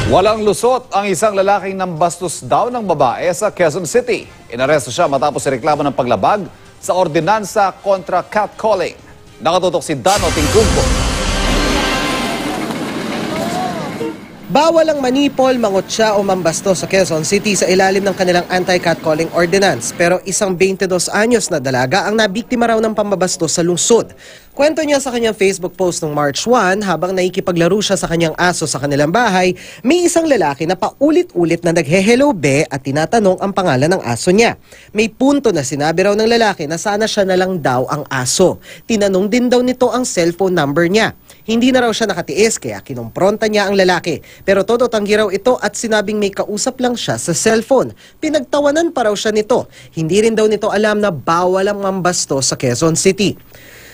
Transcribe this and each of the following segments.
Walang lusot ang isang lalaking nambastos daw ng babae sa Quezon City. Inaresto siya matapos ireklamo ng paglabag sa ordinansa kontra catcalling. Nakatutok si Dano Tingkungko. Bawal ang manipol, mangotsa o mambasto sa Quezon City sa ilalim ng kanilang anti-catcalling ordinance. Pero isang 22 anyos na dalaga ang nabiktima raw ng pambabastos sa lungsod. Kwento niya sa kanyang Facebook post noong March 1, habang nakikipaglaro siya sa kanyang aso sa kanilang bahay, may isang lalaki na paulit-ulit na naghe-hello be at tinatanong ang pangalan ng aso niya. May punto na sinabi raw ng lalaki na sana siya na lang daw ang aso. Tinanong din daw nito ang cellphone number niya. Hindi na raw siya nakatiis kaya kinumpronta niya ang lalaki. Pero todo tanggi raw ito at sinabing may kausap lang siya sa cellphone. Pinagtawanan pa raw siya nito. Hindi rin daw nito alam na bawal ang mambasto sa Quezon City.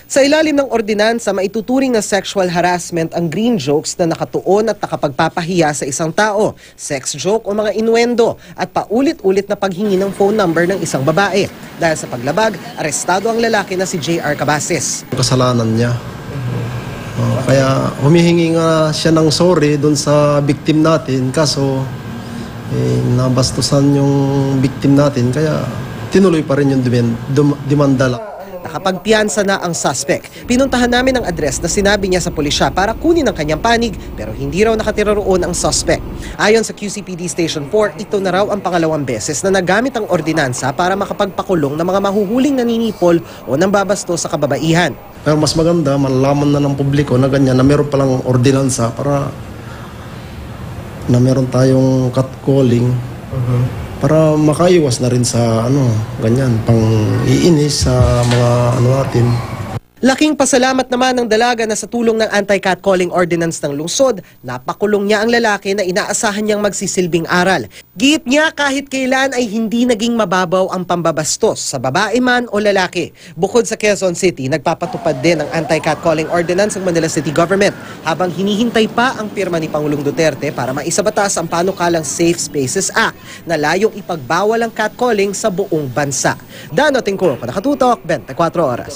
Sa ilalim ng ordinansa, maituturing na sexual harassment ang green jokes na nakatuon at nakapagpapahiya sa isang tao, sex joke o mga innuendo, at paulit-ulit na paghingi ng phone number ng isang babae. Dahil sa paglabag, arestado ang lalaki na si J.R. Cabases. Kasalanan niya. Kaya humihingi nga siya ng sorry doon sa victim natin, kaso nabastusan yung victim natin, kaya tinuloy pa rin yung demanda lang. Nakapagpiyansa na ang suspect. Pinuntahan namin ang address na sinabi niya sa pulisya para kunin ang kanyang panig, pero hindi raw nakatira roon ang suspect. Ayon sa QCPD Station 4, ito na raw ang pangalawang beses na nagamit ang ordinansa para makapagpakulong ng mga mahuhuling naninipol o nambabasto sa kababaihan. Pero mas maganda, malalaman na ng publiko na ganyan, na meron palang ordinansa para na meron tayong catcalling. Para makaiwas na rin sa ganyan, pang iinis sa mga natin. Laking pasalamat naman ng dalaga na sa tulong ng anti-catcalling ordinance ng lungsod, napakulong niya ang lalaki na inaasahan niyang magsisilbing aral. Giit niya kahit kailan ay hindi naging mababaw ang pambabastos sa babae man o lalaki. Bukod sa Quezon City, nagpapatupad din ang anti-catcalling ordinance ng Manila City Government habang hinihintay pa ang pirma ni Pangulong Duterte para maisabatas ang panukalang Safe Spaces Act na layong ipagbawal ang catcalling sa buong bansa. Dano Tingkungko, Nakatutok, 24 Oras.